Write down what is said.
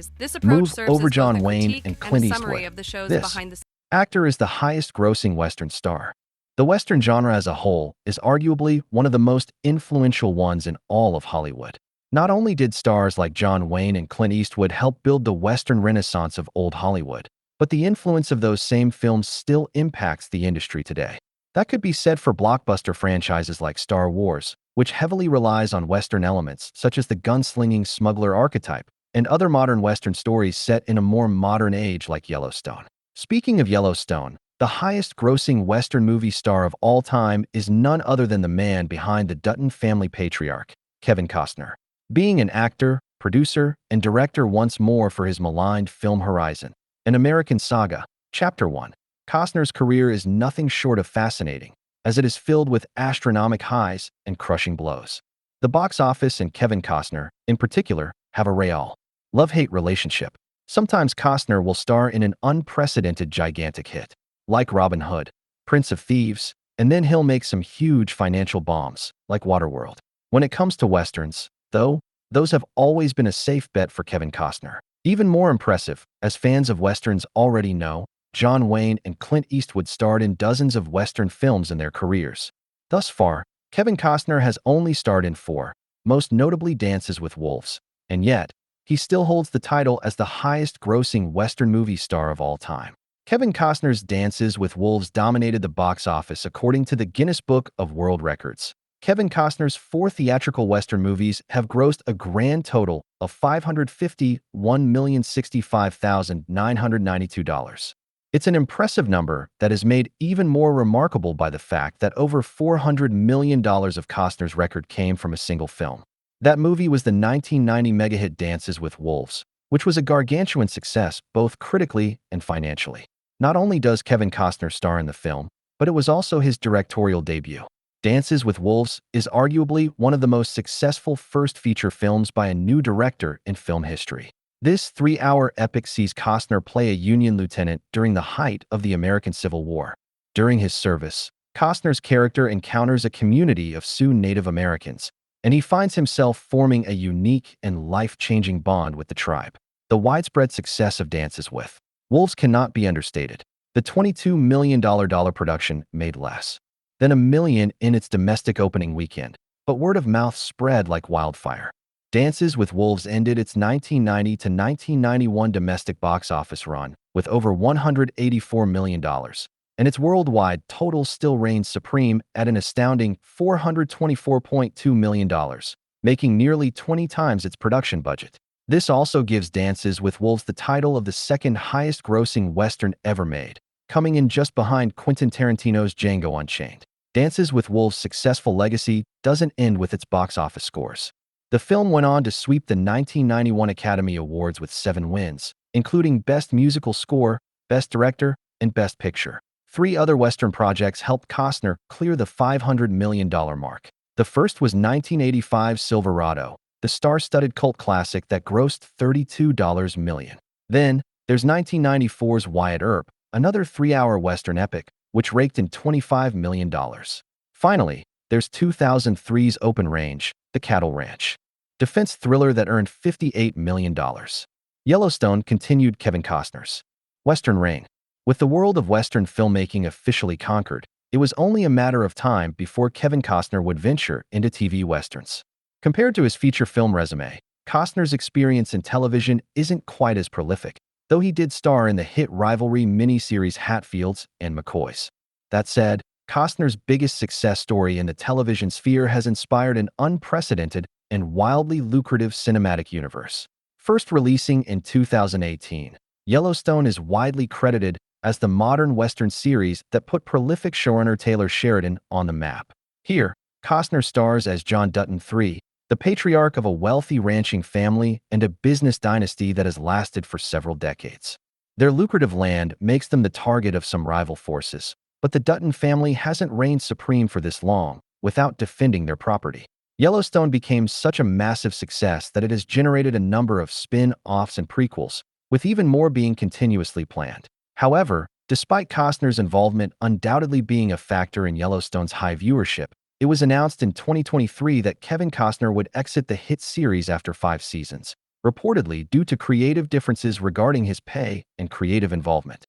series, this approach Move serves as both OverJohn a Wayne critique and and a Clint summary Eastwood. of the show's This behind-the-scenes. actor is the highest-grossing Western star. The Western genre as a whole is arguably one of the most influential ones in all of Hollywood. Not only did stars like John Wayne and Clint Eastwood help build the Western renaissance of old Hollywood, but the influence of those same films still impacts the industry today. That could be said for blockbuster franchises like Star Wars, which heavily relies on Western elements such as the gunslinging smuggler archetype, and other modern Western stories set in a more modern age like Yellowstone. Speaking of Yellowstone, the highest-grossing Western movie star of all time is none other than the man behind the Dutton family patriarch, Kevin Costner. Being an actor, producer, and director once more for his maligned film horizon, An American Saga, Chapter 1, Costner's career is nothing short of fascinating, as it is filled with astronomic highs and crushing blows. The box office and Kevin Costner, in particular, have a real love-hate relationship. Sometimes Costner will star in an unprecedented gigantic hit, like Robin Hood, Prince of Thieves, and then he'll make some huge financial bombs, like Waterworld. When it comes to Westerns, though, those have always been a safe bet for Kevin Costner. Even more impressive, as fans of Westerns already know, John Wayne and Clint Eastwood starred in dozens of Western films in their careers. Thus far, Kevin Costner has only starred in 4, most notably Dances with Wolves, and yet, he still holds the title as the highest-grossing Western movie star of all time. Kevin Costner's Dances with Wolves dominated the box office according to the Guinness Book of World Records. Kevin Costner's 4 theatrical Western movies have grossed a grand total of $551,065,992. It's an impressive number that is made even more remarkable by the fact that over $400 million of Costner's record came from a single film. That movie was the 1990 mega-hit Dances with Wolves, which was a gargantuan success both critically and financially. Not only does Kevin Costner star in the film, but it was also his directorial debut. Dances with Wolves is arguably one of the most successful first feature films by a new director in film history. This 3-hour epic sees Costner play a Union lieutenant during the height of the American Civil War. During his service, Costner's character encounters a community of Sioux Native Americans, and he finds himself forming a unique and life-changing bond with the tribe. The widespread success of Dances with Wolves cannot be understated. The $22 million production made less than $1 million in its domestic opening weekend, but word of mouth spread like wildfire. Dances with Wolves ended its 1990 to 1991 domestic box office run with over $184 million, and its worldwide total still reigns supreme at an astounding $424.2 million, making nearly 20 times its production budget. This also gives Dances with Wolves the title of the second highest-grossing Western ever made, coming in just behind Quentin Tarantino's Django Unchained. Dances with Wolves' successful legacy doesn't end with its box office scores. The film went on to sweep the 1991 Academy Awards with 7 wins, including Best Musical Score, Best Director, and Best Picture. 3 other Western projects helped Costner clear the $500 million mark. The first was 1985's Silverado, the star-studded cult classic that grossed $32 million. Then, there's 1994's Wyatt Earp, another 3-hour Western epic, which raked in $25 million. Finally, there's 2003's Open Range, The Cattle Ranch, defense thriller that earned $58 million. Yellowstone continued Kevin Costner's Western reign. With the world of Western filmmaking officially conquered, it was only a matter of time before Kevin Costner would venture into TV Westerns. Compared to his feature film resume, Costner's experience in television isn't quite as prolific, though he did star in the hit rivalry miniseries Hatfields and McCoys. That said, Costner's biggest success story in the television sphere has inspired an unprecedented and wildly lucrative cinematic universe. First releasing in 2018, Yellowstone is widely credited as the modern Western series that put prolific showrunner Taylor Sheridan on the map. Here, Costner stars as John Dutton III, the patriarch of a wealthy ranching family and a business dynasty that has lasted for several decades. Their lucrative land makes them the target of some rival forces, but the Dutton family hasn't reigned supreme for this long without defending their property. Yellowstone became such a massive success that it has generated a number of spin-offs and prequels, with even more being continuously planned. However, despite Costner's involvement undoubtedly being a factor in Yellowstone's high viewership, it was announced in 2023 that Kevin Costner would exit the hit series after 5 seasons, reportedly due to creative differences regarding his pay and creative involvement.